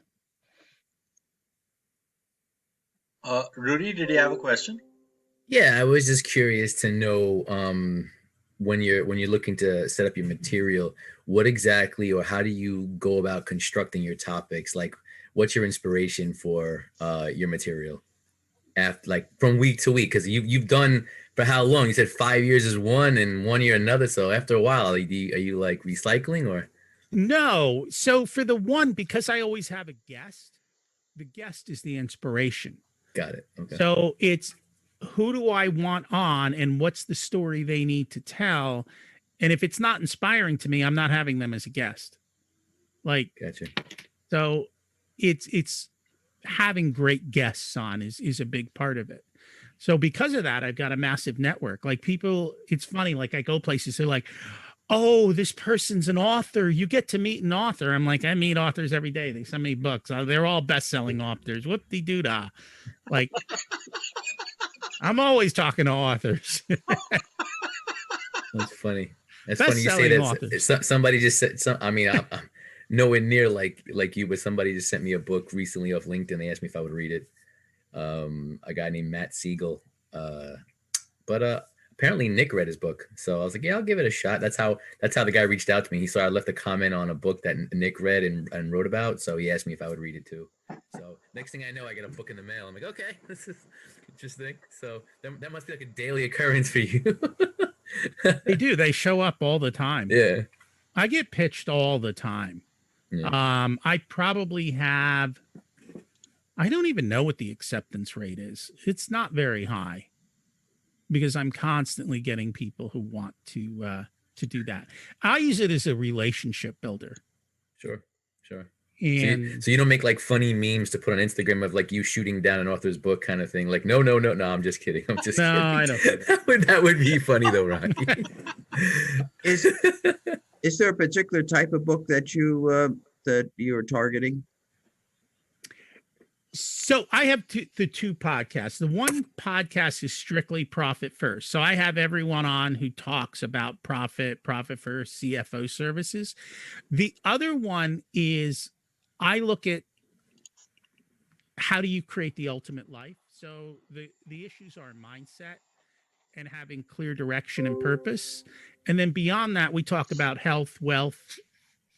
Rudy, did you have a question? Yeah, I was just curious to know when you're looking to set up your material, what exactly or how do you go about constructing your topics? Like, what's your inspiration for your material? After, like, from week to week, because you've done for how long? You said 5 years is one and 1 year another. So after a while, are you like recycling or? No. So for the one, because I always have a guest, the guest is the inspiration. Got it. Okay. So it's who do I want on and what's the story they need to tell? And if it's not inspiring to me, I'm not having them as a guest. Like, gotcha. So it's having great guests on is a big part of it. So because of that, I've got a massive network. Like people, it's funny, like I go places, they're like, oh, this person's an author. You get to meet an author. I'm like, I meet authors every day. They send me books. They're all best-selling authors. Whoop-de-doo-dah. Like, I'm always talking to authors. That's funny. That's funny you say that. Somebody just said, I'm nowhere near like you, but somebody just sent me a book recently off LinkedIn. They asked me if I would read it. A guy named Matt Siegel. But apparently Nick read his book. So I was like, yeah, I'll give it a shot. That's how the guy reached out to me. He saw I left a comment on a book that Nick read and wrote about. So he asked me if I would read it too. So next thing I know, I get a book in the mail. I'm like, okay, this is interesting. So that must be like a daily occurrence for you. They do. They show up all the time. Yeah. I get pitched all the time. Yeah. I probably have, I don't even know what the acceptance rate is. It's not very high because I'm constantly getting people who want to do that. I use it as a relationship builder. Sure. And so you don't make like funny memes to put on Instagram of like you shooting down an author's book kind of thing. Like, no, I'm just kidding. I'm just kidding. I don't. that would be funny though, Rocky. Is there a particular type of book that you're targeting? So I have the two podcasts. The one podcast is strictly profit first. So I have everyone on who talks about profit first, CFO services. The other one is I look at how do you create the ultimate life. So the issues are mindset and having clear direction and purpose. And then beyond that, we talk about health, wealth,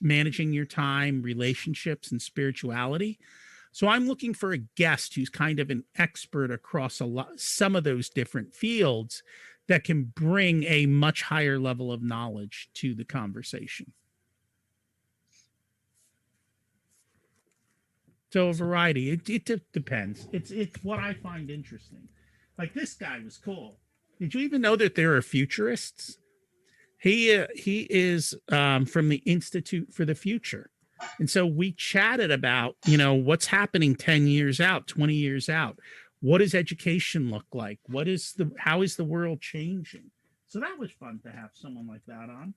managing your time, relationships, and spirituality. So I'm looking for a guest who's kind of an expert across some of those different fields that can bring a much higher level of knowledge to the conversation. So a variety. It depends. It's what I find interesting. Like this guy was cool. Did you even know that there are futurists? He is from the Institute for the Future. And so we chatted about, what's happening 10 years out, 20 years out. What does education look like? How is the world changing? So that was fun to have someone like that on.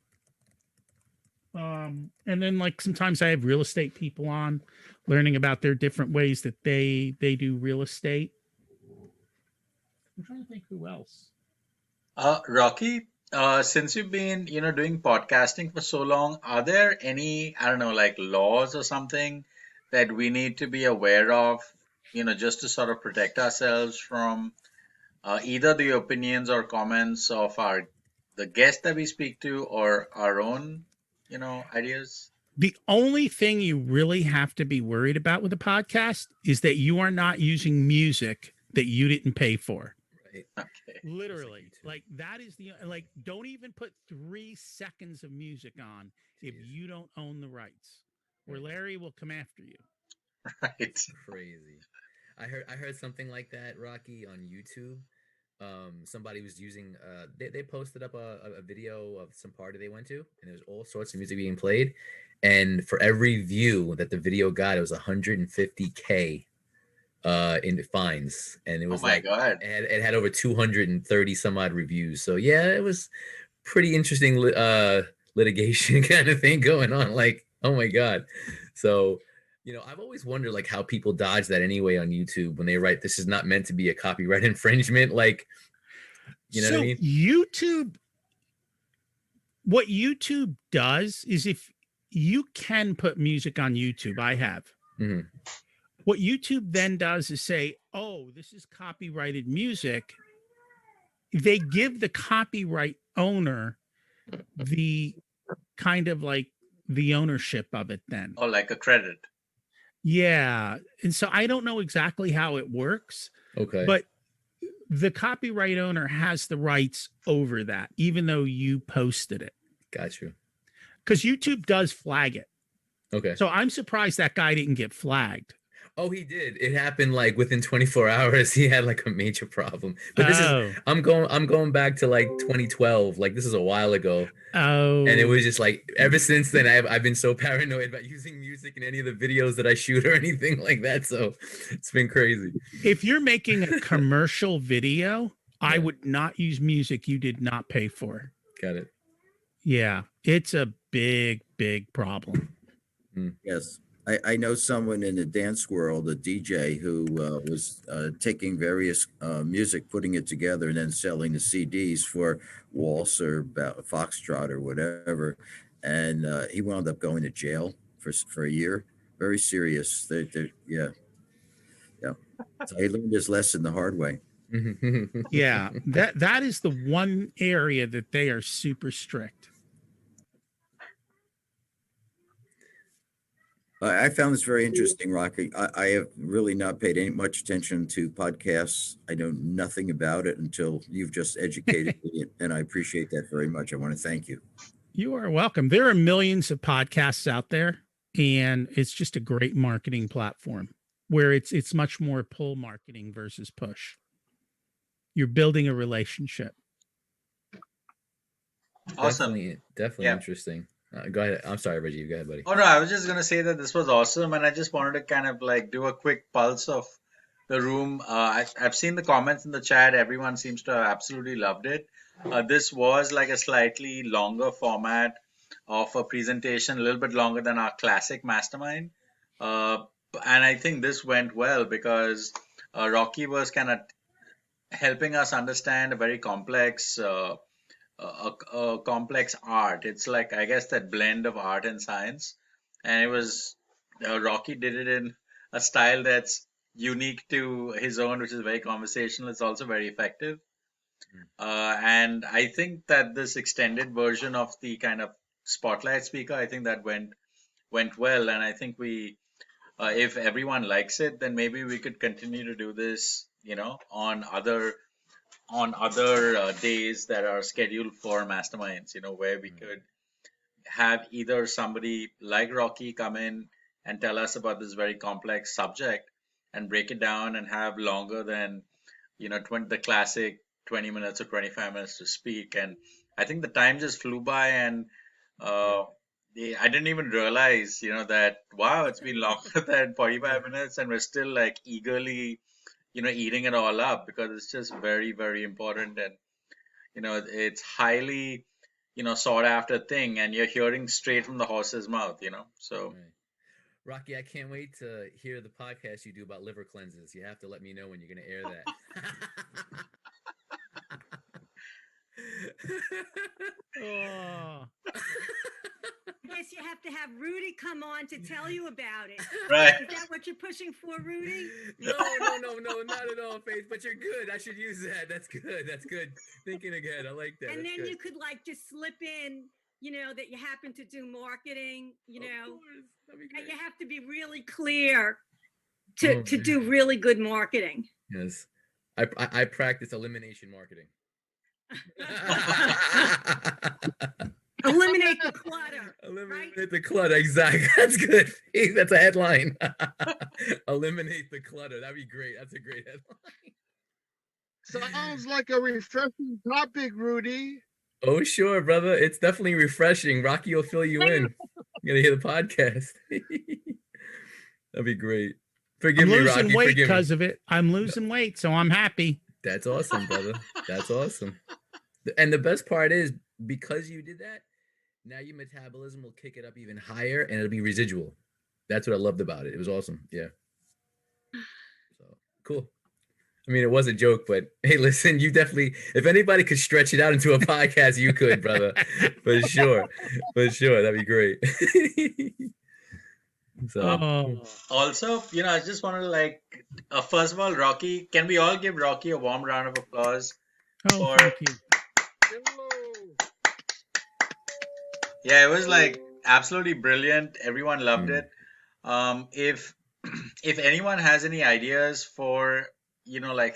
And then like sometimes I have real estate people on, learning about their different ways that they do real estate. I'm trying to think who else. Rocky, since you've been, doing podcasting for so long, are there any, I don't know, like laws or something that we need to be aware of, just to sort of protect ourselves from either the opinions or comments of the guest that we speak to or our own, ideas? The only thing you really have to be worried about with a podcast is that you are not using music that you didn't pay for. Right. Okay. Literally, like that is don't even put 3 seconds of music on if you don't own the rights, or Larry will come after you. Right. Crazy. I heard something like that, Rocky, on YouTube. Somebody was using they posted up a video of some party they went to, and there was all sorts of music being played, and for every view that the video got, it was 150K in fines, and it was God. it had over 230 some odd reviews. So yeah, it was pretty interesting litigation kind of thing going on. Like, oh my God. So I've always wondered like how people dodge that anyway on YouTube when they write this is not meant to be a copyright infringement. Like, what I mean? What YouTube does is if you can put music on YouTube, I have. Mm-hmm. What YouTube then does is say, oh, this is copyrighted music. They give the copyright owner the kind of like the ownership of it then. Oh, like a credit. Yeah. And so I don't know exactly how it works. Okay. But the copyright owner has the rights over that, even though you posted it. Got you. Because YouTube does flag it. Okay. So I'm surprised that guy didn't get flagged. Oh, he did. It happened like within 24 hours. He had like a major problem. But this is I'm going back to like 2012. Like this is a while ago. Oh. And it was just like ever since then I've been so paranoid about using music in any of the videos that I shoot or anything like that. So it's been crazy. If you're making a commercial video, I would not use music you did not pay for. Got it. Yeah, it's a big, big problem. Yes. I know someone in the dance world, a DJ, who was taking various music, putting it together, and then selling the CDs for waltz or foxtrot or whatever. And he wound up going to jail for a year. Very serious. Yeah. So he learned his lesson the hard way. Yeah, that is the one area that they are super strict. I found this very interesting, Rocky. I have really not paid much attention to podcasts. I know nothing about it until you've just educated me, and I appreciate that very much. I want to thank you. You are welcome. There are millions of podcasts out there, and it's just a great marketing platform where it's much more pull marketing versus push. You're building a relationship. Awesome. Definitely interesting. Go ahead. I'm sorry, Reggie. Go ahead, buddy. Oh no, I was just gonna say that this was awesome, and I just wanted to kind of like do a quick pulse of the room. I've seen the comments in the chat. Everyone seems to have absolutely loved it. This was like a slightly longer format of a presentation, a little bit longer than our classic mastermind. And I think this went well because Rocky was kind of helping us understand a very complex a complex art. It's like, I guess, that blend of art and science. And it was, Rocky did it in a style that's unique to his own, which is very conversational. It's also very effective. And I think that this extended version of the kind of spotlight speaker, I think that went well. And I think we, if everyone likes it, then maybe we could continue to do this, on other days that are scheduled for masterminds, where we could have either somebody like Rocky come in and tell us about this very complex subject and break it down and have longer than, the classic 20 minutes or 25 minutes to speak, and I think the time just flew by, and uh, I didn't even realize, that wow, it's been longer than 45 minutes, and we're still like eagerly, eating it all up because it's just very, very important, and it's highly, sought after thing, and you're hearing straight from the horse's mouth, so. Right. Rocky, I can't wait to hear the podcast you do about liver cleanses. You have to let me know when you're going to air that. Oh. I guess you have to have Rudy come on to tell you about it. Right. Is that what you're pushing for, Rudy? No, not at all, Faith. But you're good. I should use that. That's good. That's good. Thinking again, I like that. And That's then good. you could like just slip in, that you happen to do marketing, Of course. That'd be and great. you have to be really clear to do really good marketing. Yes, I practice elimination marketing. Eliminate the clutter. Eliminate the clutter. Exactly. That's good. That's a headline. Eliminate the clutter. That'd be great. That's a great headline. Sounds like a refreshing topic, Rudy. Oh, sure, brother. It's definitely refreshing. Rocky will fill you in. You're gonna hear the podcast. That'd be great. Forgive I'm me, losing Rocky. weight Forgive me. because of it. I'm losing weight, so I'm happy. That's awesome, brother. That's awesome. And the best part is because you did that, now your metabolism will kick it up even higher and it'll be residual. That's what I loved about it. It was awesome. Yeah. So cool. I mean, it was a joke, but hey, listen, you definitely, if anybody could stretch it out into a podcast, you could, brother. For sure. For sure. That'd be great. So Also, I just wanted to first of all, Rocky, can we all give Rocky a warm round of applause? Oh, thank you. Yeah, it was absolutely brilliant. Everyone loved it. If if anyone has any ideas for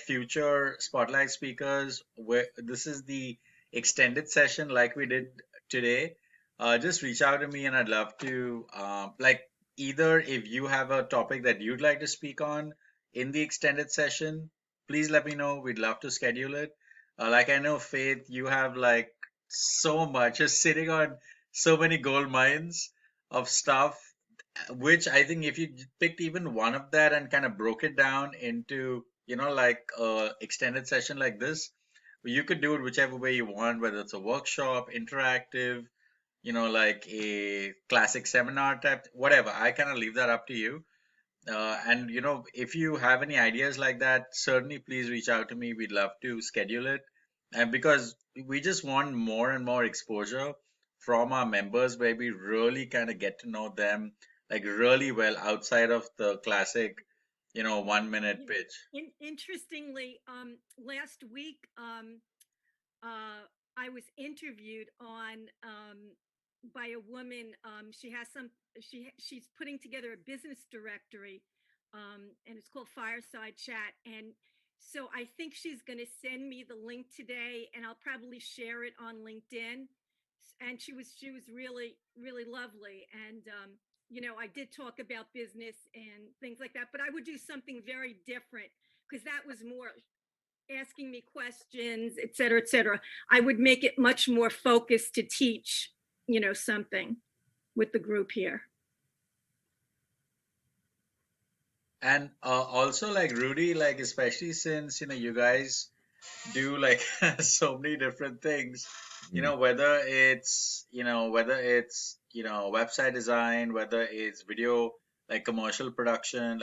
future spotlight speakers, where this is the extended session like we did today, just reach out to me and I'd love to either if you have a topic that you'd like to speak on in the extended session, please let me know. We'd love to schedule it. I know Faith, you have so much, just sitting on so many gold mines of stuff, which I think if you picked even one of that and kind of broke it down into, a extended session like this, you could do it whichever way you want, whether it's a workshop, interactive, like a classic seminar type, whatever. I kind of leave that up to you. And if you have any ideas like that, certainly please reach out to me. We'd love to schedule it. And because we just want more and more exposure from our members where we really kind of get to know them really well outside of the classic, 1 minute pitch. Interestingly, last week, I was interviewed on by a woman. She has she's putting together a business directory, and it's called Fireside Chat. And so I think she's going to send me the link today, and I'll probably share it on LinkedIn. And she was really lovely. And I did talk about business and things like that, but I would do something very different because that was more asking me questions, et cetera, et cetera. I would make it much more focused to teach, something with the group here. And also Rudy, especially since, you guys do so many different things, whether it's website design, whether it's video, commercial production,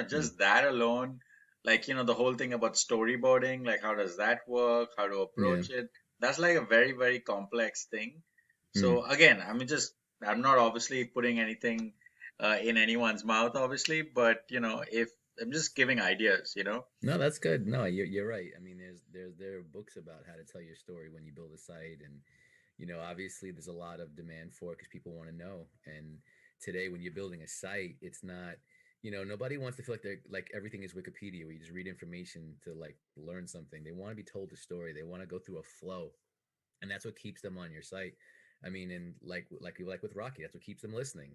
just that alone, the whole thing about storyboarding, how does that work, how to approach it, that's a very, very complex thing. So again, I'm not obviously putting anything in anyone's mouth, obviously, but if I'm just giving ideas. No, that's good. No, you're right. I mean, there are books about how to tell your story when you build a site, and obviously there's a lot of demand for it because people want to know. And today, when you're building a site, it's not, nobody wants to feel like they're everything is Wikipedia where you just read information to learn something. They want to be told a story. They want to go through a flow, and that's what keeps them on your site. I mean, and like with Rocky, that's what keeps them listening.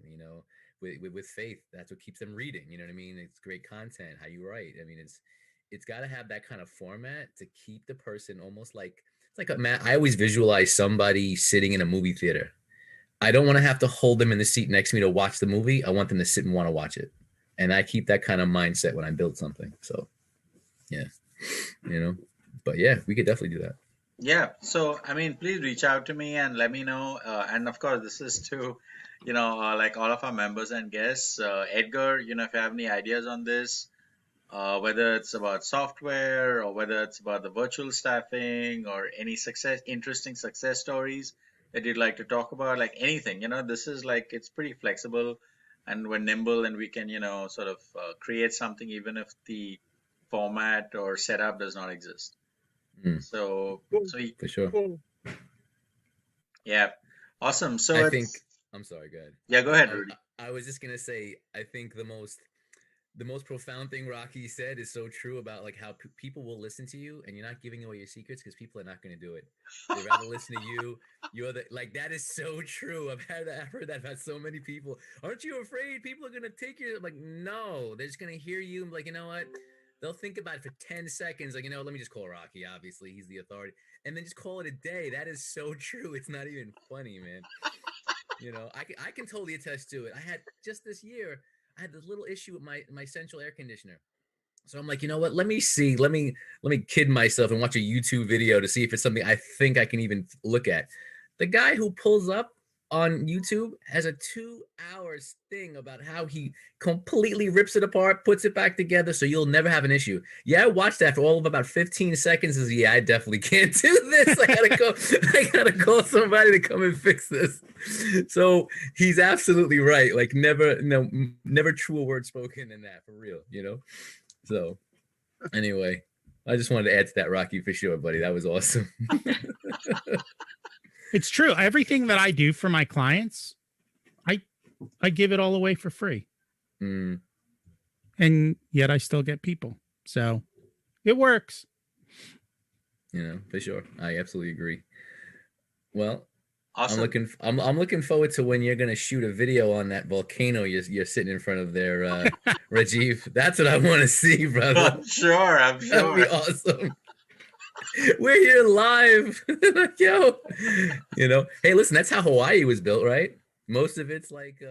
With Faith, that's what keeps them reading. You know what I mean? It's great content, how you write. I mean, it's got to have that kind of format to keep the person almost like It's like I always visualize somebody sitting in a movie theater. I don't want to have to hold them in the seat next to me to watch the movie. I want them to sit and want to watch it. And I keep that kind of mindset when I build something. So yeah, but yeah, we could definitely do that. Yeah. So, I mean, please reach out to me and let me know. And of course, this is to, like all of our members and guests. Edgar, if you have any ideas on this, whether it's about software or whether it's about the virtual staffing or any interesting success stories that you'd like to talk about, like anything, this is like, it's pretty flexible and we're nimble and we can, sort of create something even if the format or setup does not exist. So, for sure. Yeah. Awesome. So I'm sorry, go ahead. Yeah, go ahead, Rudy. I was just gonna say, I think the most profound thing Rocky said is so true about like how people will listen to you and you're not giving away your secrets because people are not going to do it. They'd rather listen to you. You're that is so true. I've heard that about so many people. Aren't you afraid people are going to take you? Like, no, they're just going to hear you. Like, you know what? They'll think about it for 10 seconds. Like, let me just call Rocky. Obviously, he's the authority. And then just call it a day. That is so true. It's not even funny, man. I can totally attest to it. I had just this year, I had this little issue with my central air conditioner. So I'm like, you know what? Let me see. Let me kid myself and watch a YouTube video to see if it's something I think I can even look at. The guy who pulls up on YouTube has a 2 hours thing about how he completely rips it apart, puts it back together, so you'll never have an issue. Yeah, I watched that for all of about 15 seconds. I definitely can't do this. I gotta call somebody to come and fix this. So he's absolutely right. Like never truer word spoken than that, for real, So anyway, I just wanted to add to that, Rocky, for sure, buddy. That was awesome. It's true. Everything that I do for my clients, I give it all away for free. And yet I still get people. So it works. For sure. I absolutely agree. Well, awesome. I'm looking forward to when you're gonna shoot a video on that volcano you're sitting in front of there, Rajiv. That's what I want to see, brother. I'm sure. That'd be awesome. We're here live. Yo, hey, listen, that's how Hawaii was built, right? Most of it's like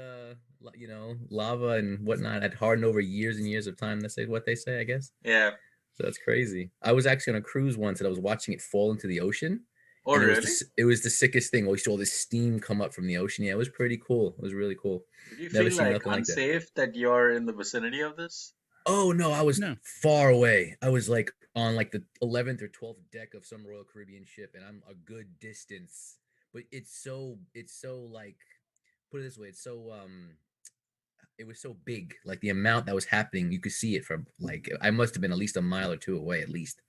lava and whatnot had hardened over years and years of time. That's what they say, I guess. Yeah. So that's crazy. I was actually on a cruise once and I was watching it fall into the ocean. Oh, really? It was the sickest thing. We saw this steam come up from the ocean. Yeah, it was pretty cool. It was really cool. Did you feel like unsafe that you're in the vicinity of this? Oh no, I was far away. I was like on like the 11th or 12th deck of some Royal Caribbean ship, and I'm a good distance. But it's so like, put it this way, it was so big. Like the amount that was happening, you could see it from like I must have been at least a mile or two away at least.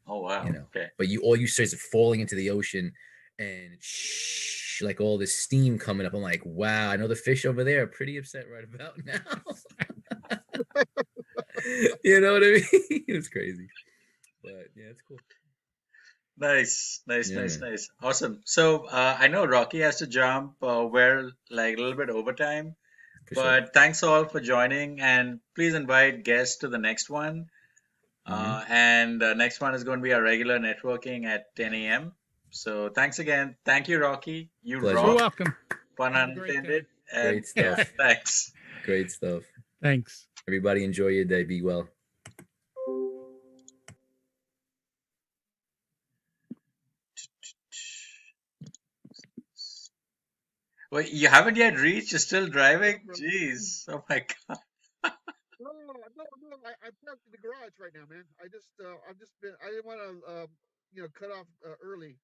Oh wow. Okay. But all you see is falling into the ocean and like all this steam coming up. I'm like, wow, I know the fish over there are pretty upset right about now. You know what I mean? It was crazy. But yeah, it's cool. Nice. Awesome. So I know Rocky has to jump. We're like a little bit overtime. But thanks all for joining, and please invite guests to the next one. And the next one is going to be our regular networking at 10 a.m. So thanks again. Thank you, Rocky. You rock. You're welcome. Pun unintended. Great stuff. Yeah, thanks. Great stuff. Thanks. Everybody enjoy your day. Be well. Wait, you haven't yet reached? You're still driving? Jeez. Oh my God. No, I'm parked in the garage right now, man. I didn't want to, cut off early.